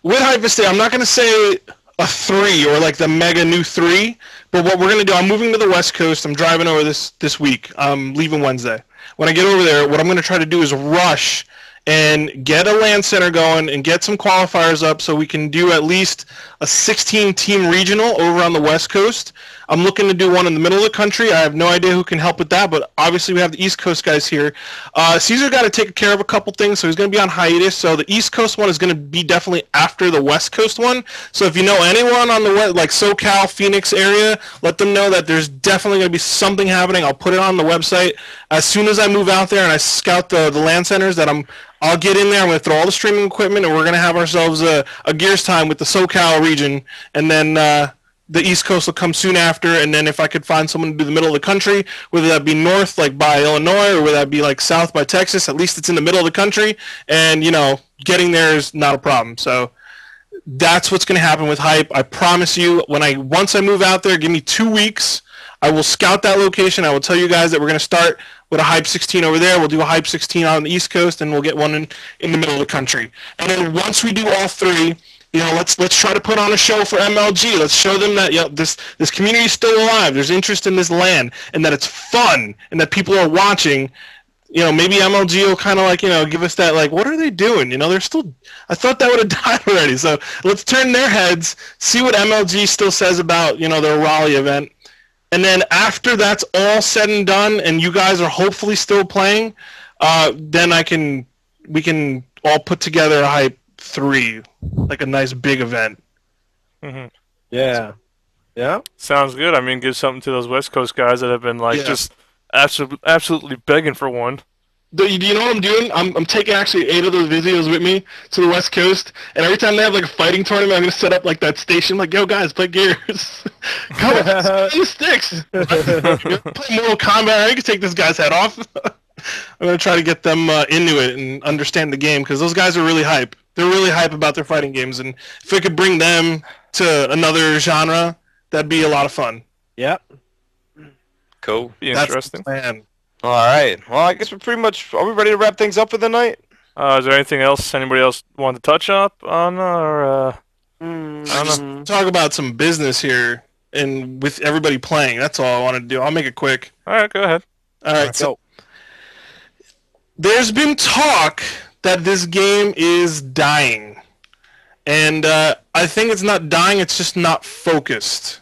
With Hypestation, I'm not going to say a 3 or like the mega new 3, but what we're going to do, I'm moving to the West Coast. I'm driving over this week. I'm leaving Wednesday. When I get over there, what I'm going to try to do is rush and get a LAN center going and get some qualifiers up so we can do at least a 16-team regional over on the West Coast. I'm looking to do one in the middle of the country. I have no idea who can help with that, but obviously we have the East Coast guys here. Caesar got to take care of a couple things, so he's going to be on hiatus. So the East Coast one is going to be definitely after the West Coast one. So if you know anyone on the like SoCal, Phoenix area, let them know that there's definitely going to be something happening. I'll put it on the website as soon as I move out there and I scout the LAN centers that I'll get in there. I'm going to throw all the streaming equipment, and we're going to have ourselves a Gears time with the SoCal region, and then the East Coast will come soon after. And then if I could find someone to do the middle of the country, whether that be north, like by Illinois, or whether that be like south by Texas, at least it's in the middle of the country, and getting there is not a problem. So that's what's going to happen with Hype. I promise you, once I move out there, give me 2 weeks. I will scout that location. I will tell you guys that we're going to start with a Hype 16 over there. We'll do a Hype 16 on the East Coast, and we'll get one in the middle of the country. And then once we do all 3, let's try to put on a show for MLG. Let's show them that this community is still alive. There's interest in this land, and that it's fun, and that people are watching. Maybe MLG will kind of give us that what are they doing? They're still. I thought that would have died already. So let's turn their heads, see what MLG still says about their Raleigh event. And then after that's all said and done, and you guys are hopefully still playing, then we can all put together a Hype 3, like a nice big event. Mm-hmm. Yeah. Sounds good. I mean, give something to those West Coast guys that have been just absolutely begging for one. Do you know what I'm doing? I'm taking actually 8 of those videos with me to the West Coast, and every time they have like a fighting tournament, I'm gonna set up like that station, like, yo guys, play Gears. Come on, the sticks. Play Mortal Kombat. I can take this guy's head off. I'm gonna try to get them into it and understand the game, because those guys are really hype. They're really hype about their fighting games, and if we could bring them to another genre, that'd be a lot of fun. Yep. Cool. Be interesting. That's the plan. All right. Well, I guess we're pretty much. Are we ready to wrap things up for the night? Is there anything else anybody else want to touch up on, or I don't know. Talk about some business here, and with everybody playing. That's all I want to do. I'll make it quick. All right, go ahead. All right. So there's been talk that this game is dying, and I think it's not dying. It's just not focused.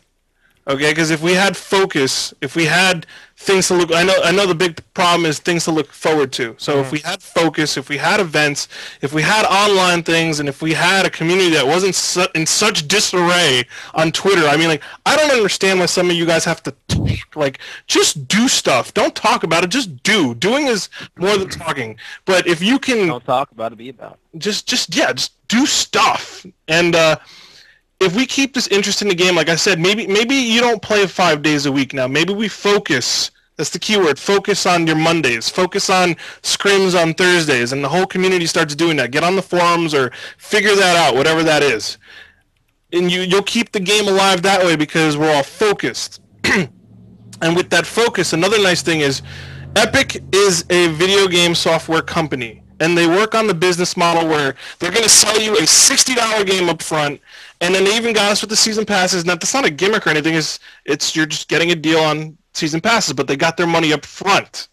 Okay, because if we had focus, if we had things to look, I know the big problem is things to look forward to. So if we had focus, if we had events, if we had online things, and if we had a community that wasn't in such disarray on Twitter, I mean, like, I don't understand why some of you guys have to talk. Like, just do stuff. Don't talk about it. Just do. Doing is more than talking. But if you can, Don't talk about it, be about it. just do stuff. And if we keep this interest in the game, like I said, maybe you don't play 5 days a week now. Maybe we focus. That's the key word. Focus on your Mondays. Focus on scrims on Thursdays, and the whole community starts doing that. Get on the forums or figure that out, whatever that is. And you'll keep the game alive that way because we're all focused. And with that focus, another nice thing is Epic is a video game software company, and they work on the business model where they're going to sell you a $60 game up front, and then they even got us with the season passes. Now, that's not a gimmick or anything. It's you're just getting a deal on season passes, but they got their money up front.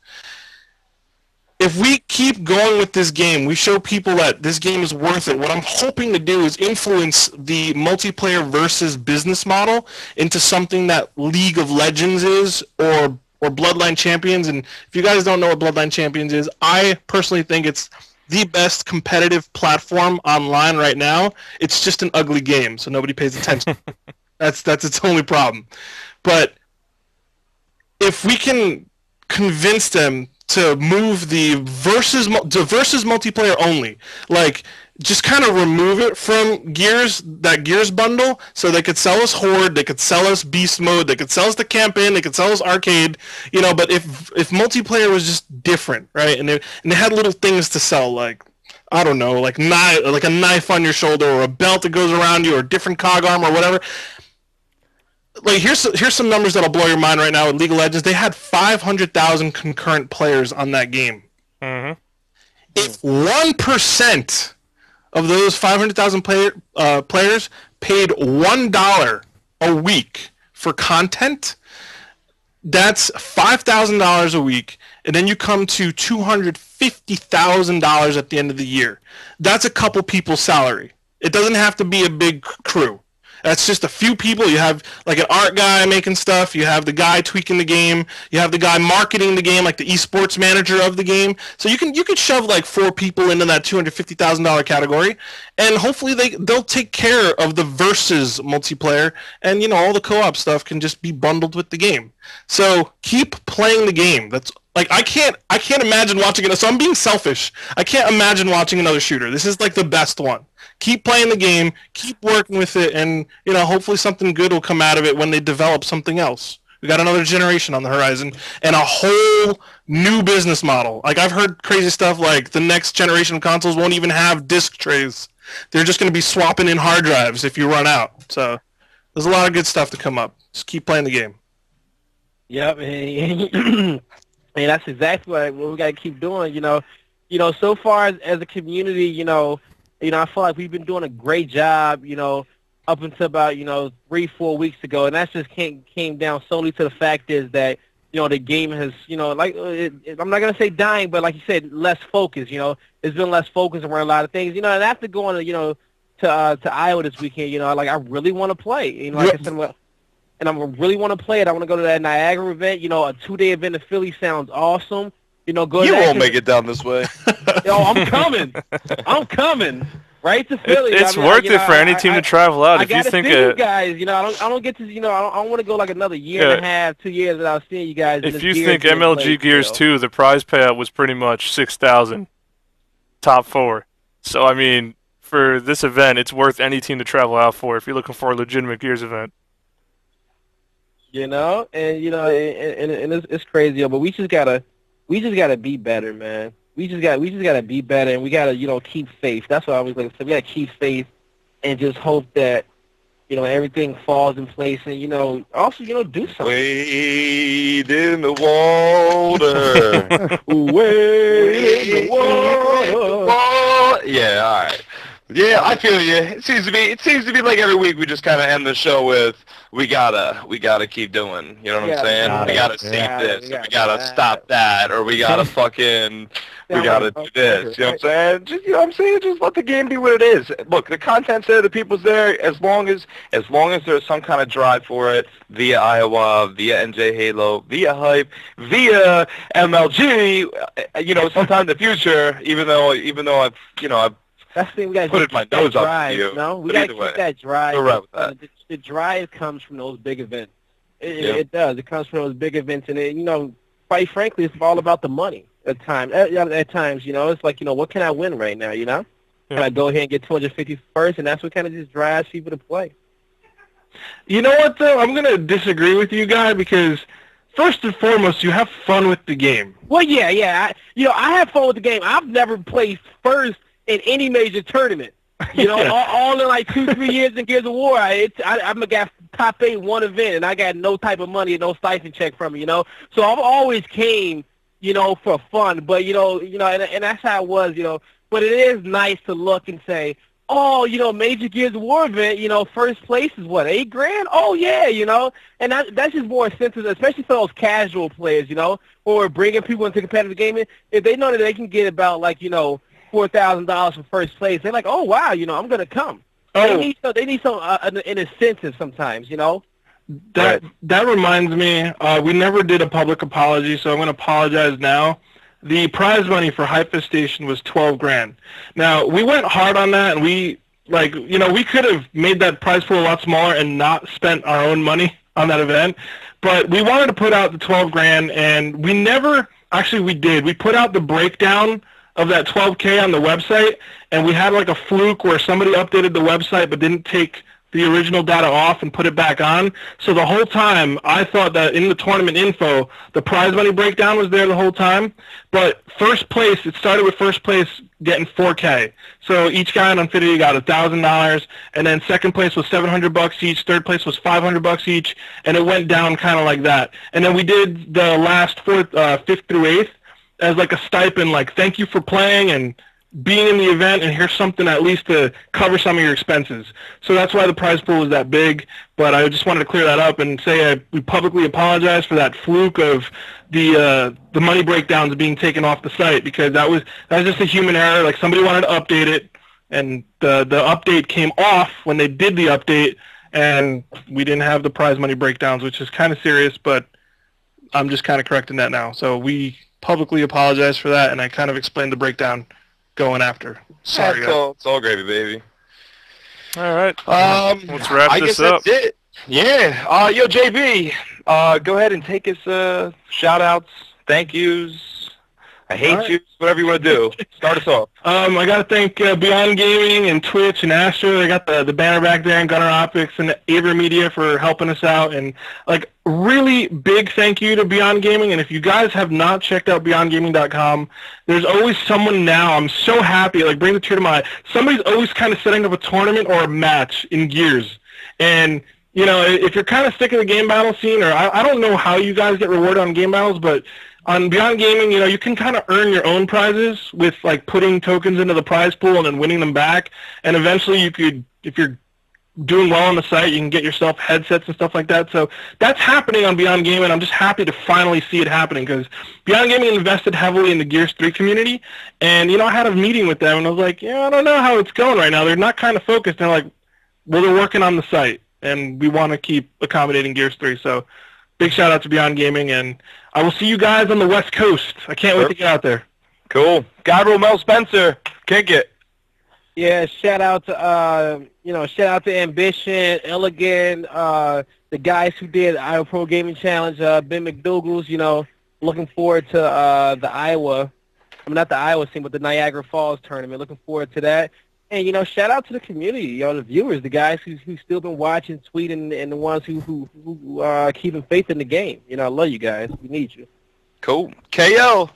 If we keep going with this game, we show people that this game is worth it. What I'm hoping to do is influence the multiplayer versus business model into something that League of Legends is, or Bloodline Champions. And if you guys don't know what Bloodline Champions is, I personally think it's the best competitive platform online right now. It's just an ugly game, so nobody pays attention. That's its only problem. But if we can convince them to move the versus multiplayer only, like just kind of remove it from that Gears bundle, so they could sell us Horde, they could sell us Beast Mode, they could sell us the campaign, they could sell us Arcade, but if multiplayer was just different, right, and they had little things to sell, like, I don't know, like a knife on your shoulder, or a belt that goes around you, or a different cog arm, or whatever. Like, here's some numbers that'll blow your mind right now with League of Legends. They had 500,000 concurrent players on that game. Mm-hmm. If 1% of those 500,000 players paid $1 a week for content, that's $5,000 a week, and then you come to $250,000 at the end of the year. That's a couple people's salary. It doesn't have to be a big crew. That's just a few people. You have like an art guy making stuff. You have the guy tweaking the game. You have the guy marketing the game, like the esports manager of the game. So you could shove like 4 people into that $250,000 category, and hopefully they'll take care of the versus multiplayer, and all the co-op stuff can just be bundled with the game. So keep playing the game. That's like I can't imagine watching it. So I'm being selfish. I can't imagine watching another shooter. This is like the best one. Keep playing the game, keep working with it, and hopefully something good will come out of it when they develop something else. We got another generation on the horizon and a whole new business model. Like, I've heard crazy stuff like the next generation of consoles won't even have disc trays. They're just going to be swapping in hard drives if you run out. So there's a lot of good stuff to come up. Just keep playing the game. Yep, and that's exactly what we got to keep doing. So far as a community, I feel like we've been doing a great job, up until about, 3-4 weeks ago, and that just came down solely to the fact is that, the game has, I'm not going to say dying, but like you said, less focus, there's been less focus around a lot of things, and after going to, to Iowa this weekend, like, I really want to play, like I said, and I really want to play it. I want to go to that Niagara event, a 2-day event in Philly sounds awesome. You won't make it down this way. Yo, I'm coming. I'm coming. Right to Philly. It's worth it for any team to travel out. If you think you guys, I don't get to, I don't want to go like another year and a half, 2 years without seeing you guys. If you think MLG Gears 2, the prize payout was pretty much 6,000, top 4. So I mean, for this event, it's worth any team to travel out for if you're looking for a legitimate Gears event. And it's crazy, but we just gotta be better, man. We just gotta be better, and we gotta, keep faith. That's what I was like. So we gotta keep faith, and just hope that, everything falls in place, and also, do something. Wade in the water. Wade in the water. Yeah, all right. Yeah, I feel you. It seems to be like every week we just kind of end the show with we gotta keep doing. You know what I'm saying? We gotta see this. We gotta stop that, or we gotta fucking we gotta do this. You know what I'm saying? Just just let the game be what it is. Look, the content's there, the people's there. As long as there's some kind of drive for it via Iowa, via NJ Halo, via Hype, via MLG. Sometime in the future, even though I've that's the thing, we got to put my nose up drive, to you. No, we got to keep that drive. Right with that. The drive comes from those big events. It does. It comes from those big events, and quite frankly, it's all about the money. At times, it's like, what can I win right now? Can I go ahead and get 250 first, and that's what kind of just drives people to play. You know what, though? I'm gonna disagree with you, Guy, because first and foremost, you have fun with the game. Well, yeah. I have fun with the game. I've never placed first in any major tournament. All in like 2-3 years in Gears of War, I'm a guy top 8 one event, and I got no type of money, no stipend check from it. So I've always came, for fun. But and that's how it was. But it is nice to look and say, oh, major Gears of War event, first place is what, $8,000? Oh yeah, and that's just more incentive, especially for those casual players, or bringing people into competitive gaming. If they know that they can get about like $4,000 for first place, they're like, oh wow, I'm gonna come. They need some an incentive sometimes, That reminds me, we never did a public apology, so I'm gonna apologize now. The prize money for Hypefestation was $12,000. Now we went hard on that, and we could have made that prize pool a lot smaller and not spent our own money on that event, but we wanted to put out the $12,000, and we never actually we did. We put out the breakdown of that $12K on the website, and we had like a fluke where somebody updated the website but didn't take the original data off and put it back on. So the whole time, I thought that in the tournament info, the prize money breakdown was there the whole time. But first place, it started with first place getting $4K. So each guy on Infinity got $1,000, and then second place was $700 each, third place was $500 each, and it went down kind of like that. And then we did the last fifth through eighth as like a stipend, like thank you for playing and being in the event, and here's something at least to cover some of your expenses. So that's why the prize pool was that big. But I just wanted to clear that up and say we publicly apologize for that fluke of the money breakdowns being taken off the site, because that was just a human error. Like somebody wanted to update it, and the update came off when they did the update, and we didn't have the prize money breakdowns, which is kind of serious. But I'm just kind of correcting that now. So we publicly apologize for that, and I kind of explained the breakdown going after. Sorry, it's all gravy, baby. All right. Let's wrap I this guess up. that's it. Yeah. Yo, JB, go ahead and take us shout-outs, thank yous, I hate you, whatever you want to do. Start us off. I got to thank Beyond Gaming and Twitch and Astro. They got the banner back there, and Gunner Optics and Avery Media for helping us out. And like really big thank you to Beyond Gaming. And if you guys have not checked out BeyondGaming.com, there's always someone now. I'm so happy. Like brings a tear to my eye. Somebody's always kind of setting up a tournament or a match in Gears. And if you're kind of sick of the game battle scene, or I don't know how you guys get rewarded on game battles, but on Beyond Gaming, you can kind of earn your own prizes with like putting tokens into the prize pool and then winning them back. And eventually you could, if you're doing well on the site, you can get yourself headsets and stuff like that. So that's happening on Beyond Gaming. I'm just happy to finally see it happening, because Beyond Gaming invested heavily in the Gears 3 community. And, I had a meeting with them, and I was like, I don't know how it's going right now. They're not kind of focused. They're like, well, they're working on the site, and we want to keep accommodating Gears 3. So big shout out to Beyond Gaming, and I will see you guys on the West Coast. I can't wait to get out there. Cool. Gabriel Mel Spencer, kick it. Yeah, shout out to Ambition, Elegant, the guys who did Iowa Pro Gaming Challenge, Ben McDougal's, looking forward to the Iowa, not the Iowa scene, but the Niagara Falls tournament. Looking forward to that. And, shout out to the community, the viewers, the guys who still been watching, tweeting, and the ones who are keeping faith in the game. I love you guys. We need you. Cool. KO.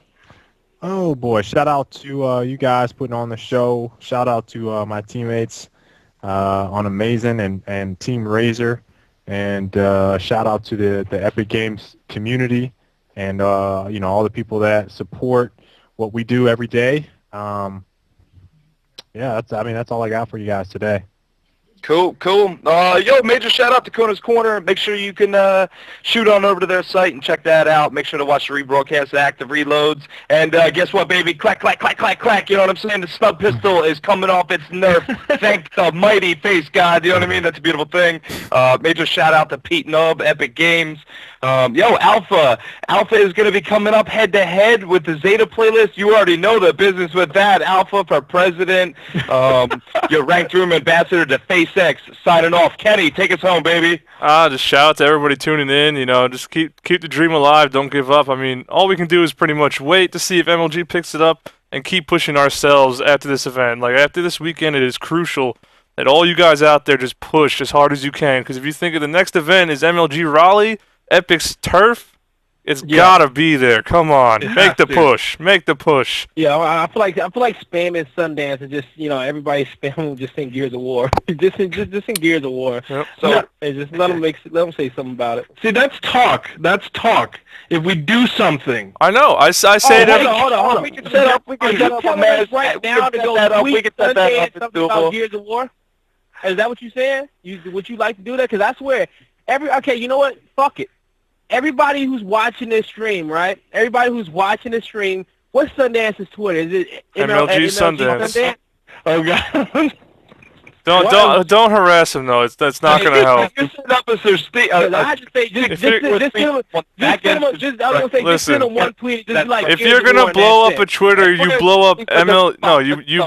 Oh, boy. Shout out to you guys putting on the show. Shout out to my teammates on Amazing and Team Razor. And shout out to the Epic Games community and, all the people that support what we do every day. Yeah, that's all I got for you guys today. Cool. Yo, major shout out to Kona's Corner. Make sure you can shoot on over to their site and check that out. Make sure to watch the rebroadcast of Active Reloads. And guess what, baby? Clack, clack, clack, clack, clack. You know what I'm saying? The stub pistol is coming off its nerf. Thank the mighty face god. You know what I mean? That's a beautiful thing. Major shout out to Pete Nubb, Epic Games. Yo, Alpha is going to be coming up head-to-head with the Zeta playlist. You already know the business with that. Alpha for president. Your ranked room ambassador, Dafacex, signing off. Kenny, take us home, baby. Just shout out to everybody tuning in. You know, just keep the dream alive. Don't give up. I mean, all we can do is pretty much wait to see if MLG picks it up and keep pushing ourselves after this event. Like, after this weekend, it is crucial that all you guys out there just push as hard as you can. Because if you think of the next event is MLG Raleigh, Epic's Turf, it's gotta be there. Come on, make the push. Make the push. Yeah, I feel like spamming Sundance and just everybody spam just in Gears of War. just in Gears of War. Yep. So just let them say something about it. See, that's talk. That's talk. If we do something. I know. I say that. Hold on. We can set up. We can set up a match right now to go tweet Sunday and something about Gears of War. Is that what you're saying? Would you like to do that? Because I swear, okay, you know what? Fuck it. Everybody who's watching this stream, right? Everybody who's watching this stream, what's Sundance's Twitter? Is it MLG Sundance? Oh God. Don't harass him though. That's not gonna help. You set up as their I just say just send him one tweet. Just like if you're gonna blow up a Twitter, you blow up you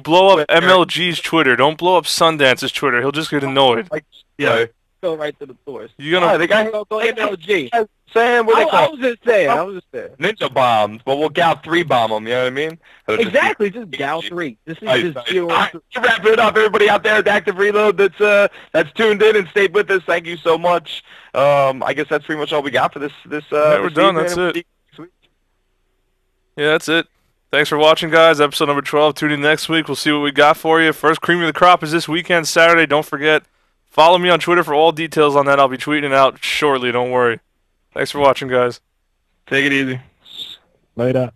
blow up MLG's Twitter. Don't blow up Sundance's Twitter. He'll just get annoyed. Yeah. Go right to the source. You're gonna the guy go MLG. Saying what they call I was just saying. ninja bombs, but we'll Gal 3 bomb them. You know what I mean? Exactly, just Gal 3. This is just zero. All right, wrap it up, everybody out there at Active Reload that's tuned in and stayed with us. Thank you so much. I guess that's pretty much all we got for this. Yeah, we're done. That's it. Yeah, that's it. Thanks for watching, guys. Episode number 12. Tune in next week. We'll see what we got for you. First Cream of the Crop is this weekend, Saturday. Don't forget. Follow me on Twitter for all details on that. I'll be tweeting it out shortly. Don't worry. Thanks for watching, guys. Take it easy. Later.